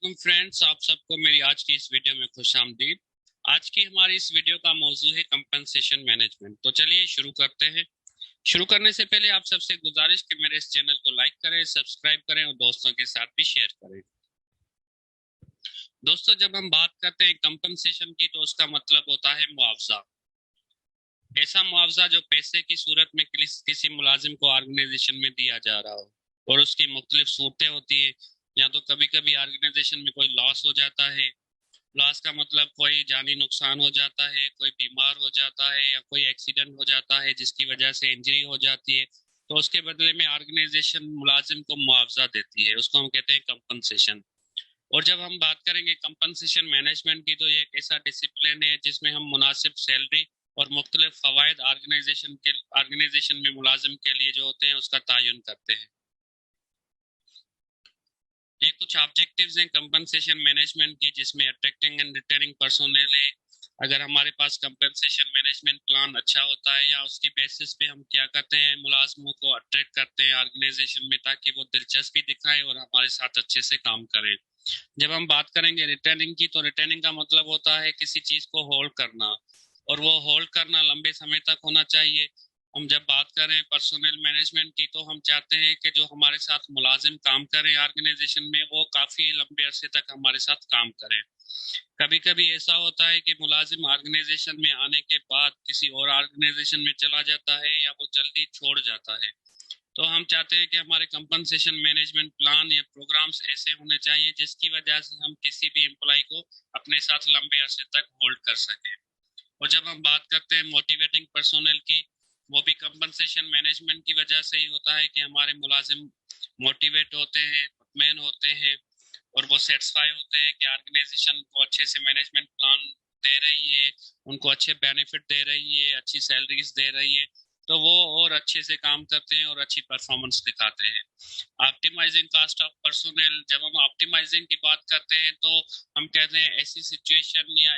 वालेकुम फ्रेंड्स, आप सबको मेरी आज की इस वीडियो में खुशामदीद। आज की हमारी इस वीडियो का मौजू है कंपनसेशन मैनेजमेंट। तो चलिए शुरू करते हैं। शुरू करने से पहले आप सबसे गुजारिश कि मेरे इस चैनल को लाइक करें, सब्सक्राइब करें और दोस्तों के साथ भी शेयर करें। दोस्तों, जब हम बात करते हैं कंपनसेशन की तो उसका मतलब होता है मुआवजा। ऐसा मुआवजा जो पैसे की सूरत में किसी मुलाजिम को ऑर्गेनाइजेशन में दिया जा रहा हो, और उसकी मुख्तलिफ सूरतें होती है। या तो कभी कभी ऑर्गेनाइजेशन में कोई लॉस हो जाता है। लॉस का मतलब कोई जानी नुकसान हो जाता है, कोई बीमार हो जाता है या कोई एक्सीडेंट हो जाता है जिसकी वजह से इंजरी हो जाती है। तो उसके बदले में ऑर्गेनाइजेशन मुलाजिम को मुआवजा देती है, उसको हम कहते हैं कंपनसेशन। और जब हम बात करेंगे कंपनसेशन मैनेजमेंट की, तो ये एक ऐसा डिसिप्लिन है जिसमें हम मुनासिब सैलरी और मुख्तलिफ फवायद ऑर्गेनाइजेशन में मुलाजिम के लिए जो होते हैं उसका तयन करते हैं। ये कुछ ऑब्जेक्टिव्स हैं कंपनसेशन मैनेजमेंट की, जिसमें अट्रैक्टिंग एंड रिटेनिंग पर्सोनल है। अगर हमारे पास कंपनसेशन मैनेजमेंट प्लान अच्छा होता है, या उसकी बेसिस पे हम क्या करते हैं, मुलाजमों को अट्रैक्ट करते हैं ऑर्गेनाइजेशन में ताकि वो दिलचस्पी दिखाएं और हमारे साथ अच्छे से काम करें। जब हम बात करेंगे रिटेनिंग की, तो रिटेनिंग का मतलब होता है किसी चीज को होल्ड करना, और वो होल्ड करना लंबे समय तक होना चाहिए। हम जब बात करें पर्सोनल मैनेजमेंट की, तो हम चाहते हैं कि जो हमारे साथ मुलाजिम काम करें ऑर्गेनाइजेशन में, वो काफी लंबे अरसे तक हमारे साथ काम करें। कभी कभी ऐसा होता है कि मुलाजिम ऑर्गेनाइजेशन में आने के बाद किसी और ऑर्गेनाइजेशन में चला जाता है या वो जल्दी छोड़ जाता है। तो हम चाहते हैं कि हमारे कंपनसेशन मैनेजमेंट प्लान या प्रोग्राम्स ऐसे होने चाहिए जिसकी वजह से हम किसी भी एम्प्लॉय को अपने साथ लंबे अरसे तक होल्ड कर सकें। और जब हम बात करते हैं मोटिवेटिंग पर्सोनल की, वो भी कंपनसेशन मैनेजमेंट की वजह से ही होता है कि हमारे मुलाजिम मोटिवेट होते हैं, मुतमईन होते हैं, और वो सेटिस्फाई होते हैं कि ऑर्गेनाइजेशन को अच्छे से मैनेजमेंट प्लान दे रही है, उनको अच्छे बेनिफिट दे रही है, अच्छी सैलरीज दे रही है। तो वो और अच्छे से काम करते हैं और अच्छी परफॉर्मेंस दिखाते हैं। ऑप्टिमाइजिंग कॉस्ट ऑफ पर्सोनल, जब हम ऑप्टिमाइजिंग की बात करते हैं तो हम कहते हैं ऐसी सिचुएशन या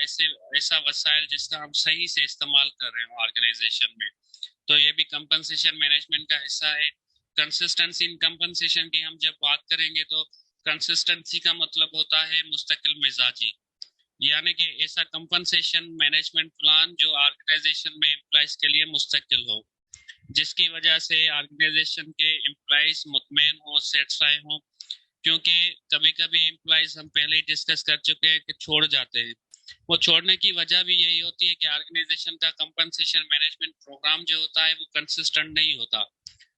ऐसा वसाइल जिसका हम सही से इस्तेमाल कर रहे हो ऑर्गेनाइजेशन में। तो ये भी कंपनसेशन मैनेजमेंट का हिस्सा है। कंसिस्टेंसी इन कंपनसेशन की हम जब बात करेंगे, तो कंसिस्टेंसी का मतलब होता है मुस्तकिल मिजाजी, यानी कि ऐसा कंपनसेशन मैनेजमेंट प्लान जो ऑर्गेनाइजेशन में एम्प्लॉयज के लिए मुस्तकिल हो, जिसकी वजह से ऑर्गेनाइजेशन के एम्प्लॉयज मुतमईन हो, सेटिस्फाई हो। क्योंकि कभी कभी एम्प्लॉयज, हम पहले ही डिस्कस कर चुके हैं, कि छोड़ जाते हैं। वो छोड़ने की वजह भी यही होती है कि ऑर्गेनाइजेशन का कंपनसेशन मैनेजमेंट प्रोग्राम जो होता है वो कंसिस्टेंट नहीं होता।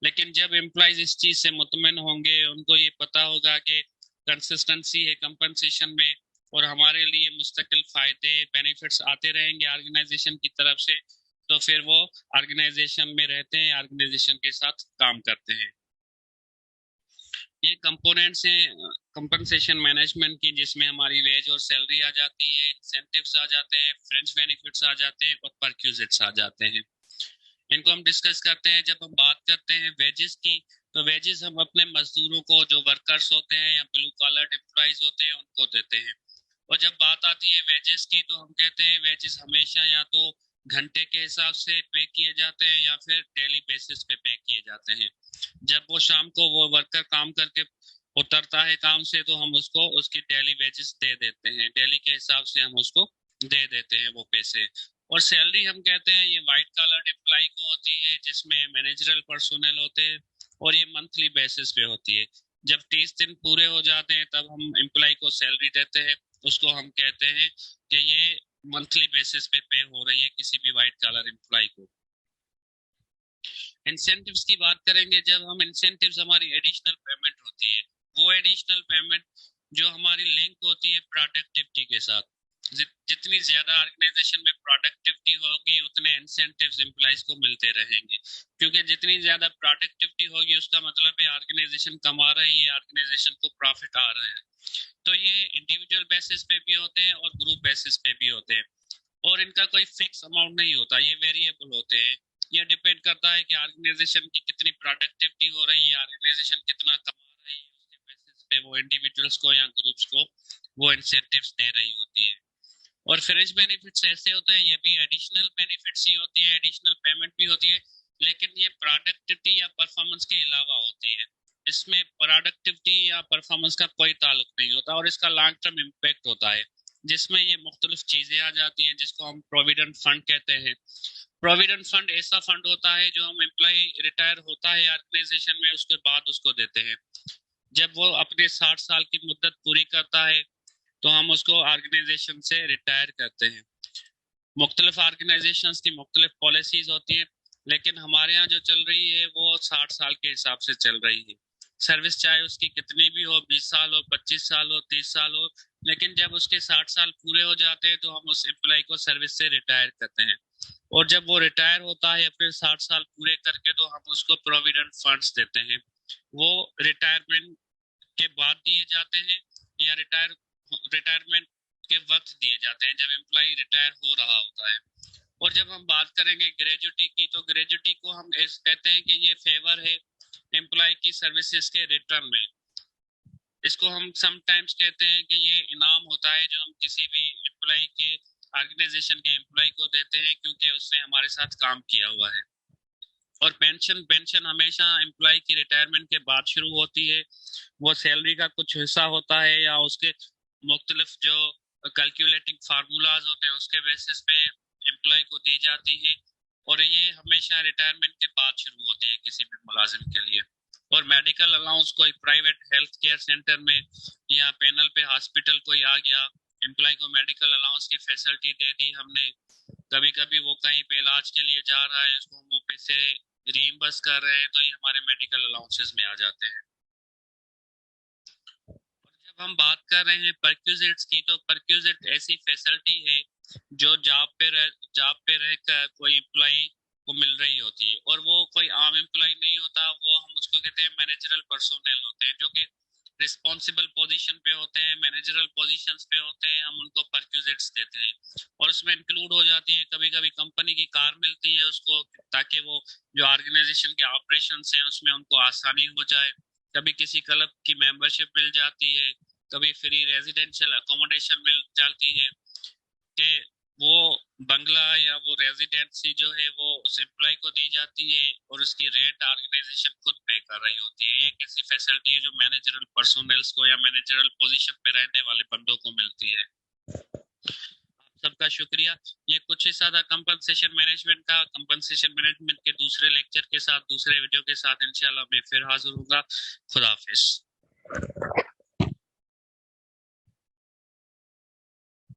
लेकिन जब एम्प्लॉयज इस चीज से मुतमईन होंगे, उनको ये पता होगा कि कंसिस्टेंसी है कंपनसेशन में, और हमारे लिए मुस्तकिल फायदे बेनिफिट्स आते रहेंगे ऑर्गेनाइजेशन की तरफ से, तो फिर वो ऑर्गेनाइजेशन में रहते हैं, ऑर्गेनाइजेशन के साथ काम करते हैं। ये कंपोनेंट्स हैं कंपनसेशन मैनेजमेंट की, जिसमें हमारी वेज और सैलरी आ जाती है, इंसेंटिव्स आ जाते हैं, फ्रेंच बेनिफिट्स आ जाते हैं, और परक्यूजिट्स आ जाते हैं। इनको हम डिस्कस करते हैं। जब हम बात करते हैं वेजेस की, तो वेजेस हम अपने मजदूरों को, जो वर्कर्स होते हैं या ब्लू कॉलर एम्प्लॉयज होते हैं, उनको देते हैं। और जब बात आती है वेजेस की, तो हम कहते हैं वेजेस हमेशा या तो घंटे के हिसाब से पे किए जाते हैं या फिर डेली बेसिस पे किए जाते हैं। जब वो शाम को वो वर्कर काम करके उतरता है काम से, तो हम उसको उसकी डेली वेजेस दे देते हैं, डेली के हिसाब से हम उसको दे देते हैं वो पैसे। और सैलरी हम कहते हैं ये वाइट कॉलर एम्प्लॉय को होती है, जिसमें मैनेजरल पर्सोनल होते हैं, और ये मंथली बेसिस पे होती है। जब 30 दिन पूरे हो जाते हैं, तब हम एम्प्लॉय को सैलरी देते हैं। उसको हम कहते हैं कि ये मंथली बेसिस पे हो रही है किसी भी वाइट कॉलर एम्प्लॉय को। इंसेंटिव्स की बात करेंगे, जब हम इंसेंटिव्स, हमारी एडिशनल पेमेंट होती है, वो एडिशनल पेमेंट जो हमारी लिंक होती है प्रोडक्टिविटी के साथ। जितनी ज्यादा ऑर्गेनाइजेशन में प्रोडक्टिविटी होगी, उतने इंसेंटिव्स एम्प्लॉयज को मिलते रहेंगे। क्योंकि जितनी ज्यादा प्रोडक्टिविटी होगी, उसका मतलब है ऑर्गेनाइजेशन कमा रही है, ऑर्गेनाइजेशन को प्रॉफिट आ रहा है। तो ये इंडिविजुअल बेसिस पे भी होते हैं और ग्रुप बेसिस पे भी होते हैं, और इनका कोई फिक्स अमाउंट नहीं होता, ये वेरिएबल होते हैं। ये डिपेंड करता है कि ऑर्गेनाइजेशन की कितनी प्रोडक्टिविटी हो रही है, ऑर्गेनाइजेशन कितना कमा रही है, उसके बेसिस पे वो इंडिविजुअल्स को या ग्रुप्स को वो इंसेंटिव्स दे रही होती है। और फ्रेंच बेनिफिट्स ऐसे होते हैं, ये भी एडिशनल बेनिफिट्स ही होती है, एडिशनल पेमेंट भी होती है, लेकिन ये प्रोडक्टिविटी या परफॉर्मेंस के अलावा होती है। इसमें प्रोडक्टिविटी या परफॉर्मेंस का कोई ताल्लुक नहीं होता और इसका लॉन्ग टर्म इम्पैक्ट होता है, जिसमें ये मुख्तलिफ चीजें आ जाती हैं जिसको हम प्रोविडेंट फंड कहते हैं। प्रोविडेंट फंड ऐसा फंड होता है जो हम एम्प्लॉय रिटायर होता है ऑर्गेनाइजेशन में, उसके बाद उसको देते हैं। जब वो अपने 60 साल की मुद्दत पूरी करता है तो हम उसको ऑर्गेनाइजेशन से रिटायर करते हैं। मुख्तलिफ ऑर्गेनाइजेशन की मुख्तलिफ पॉलिसीज होती है, लेकिन हमारे यहाँ जो चल रही है वो 60 साल के हिसाब से चल रही है। सर्विस चाहे उसकी कितनी भी हो, 20 साल हो, 25 साल हो, 30 साल हो, लेकिन जब उसके 60 साल पूरे हो जाते हैं तो हम उस एम्प्लॉय को सर्विस से रिटायर करते हैं। और जब वो रिटायर होता है अपने 60 साल पूरे करके तो हम उसको प्रोविडेंट फंड्स देते हैं। वो रिटायरमेंट के बाद दिए जाते हैं या रिटायरमेंट के वक्त दिए जाते हैं जब एम्प्लॉय रिटायर हो रहा होता है। और जब हम बात करेंगे ग्रेजुटी की, तो ग्रेजुटी को हम कहते हैं कि ये फेवर है एम्प्लॉय की सर्विसेज के रिटर्न में। इसको हम समटाइम्स कहते हैं कि ये इनाम होता है जो हम किसी भी एम्प्लॉय के ऑर्गेनाइजेशन के एम्प्लॉय को देते हैं क्योंकि उसने हमारे साथ काम किया हुआ है। और पेंशन पेंशन हमेशा एम्प्लॉय की रिटायरमेंट के बाद शुरू होती है। वो सैलरी का कुछ हिस्सा होता है या उसके मुख्तलिफ जो कैलकुलेटिंग फार्मूलाज होते हैं उसके बेसिस पे एम्प्लॉय को दी जाती है। और ये हमेशा रिटायरमेंट के बाद शुरू होती है किसी भी मुलाजिम के लिए। और मेडिकल अलाउंस कोई प्राइवेट हेल्थ केयर सेंटर में या पैनल पे हॉस्पिटल कोई आ गया, एम्प्लॉय को मेडिकल अलाउंस की फैसिलिटी दे दी हमने। कभी कभी वो कहीं पे इलाज के लिए जा रहा है, उसको हम वो पैसे रीइंबर्स कर रहे हैं, तो ये हमारे मेडिकल अलाउंसेस में आ जाते हैं। और जब हम बात कर रहे हैं परक्यूजिट्स की, तो परक्यूजिट ऐसी फैसिलिटी है जो जॉब पे रहकर कोई एम्प्लॉय को मिल रही होती है। और वो कोई आम एम्प्लॉय नहीं होता, वो हम उसको कहते हैं मैनेजरल पर्सोनेल होते हैं, जो कि रिस्पॉन्सिबल पोजीशन पे होते हैं, मैनेजरल पोजीशंस पे होते हैं, हम उनको परक्यूजिट्स देते हैं। और उसमें इंक्लूड हो जाती है, कभी कभी कंपनी की कार मिलती है उसको, ताकि वो जो ऑर्गेनाइजेशन के ऑपरेशंस हैं उसमें उनको आसानी हो जाए। कभी किसी क्लब की मेंबरशिप मिल जाती है, कभी फ्री रेजिडेंशियल अकोमोडेशन मिल जाती है कि वो बंगला या वो रेजिडेंसी जो है वो उस एम्प्लॉय को दी जाती है और उसकी रेंट ऑर्गेनाइजेशन खुद पे कर रही होती है। एक ऐसी फैसिलिटी है जो मैनेजरल पर्सोनेल्स को या मैनेजरल पोजीशन पे रहने वाले बंदों को मिलती है। आप सबका शुक्रिया। ये कुछ हिस्सा था कंपनसेशन मैनेजमेंट का। कंपनसेशन मैनेजमेंट के दूसरे लेक्चर के साथ, दूसरे वीडियो के साथ इंशाल्लाह मैं फिर हाजिर होगा। खुदा हाफिज।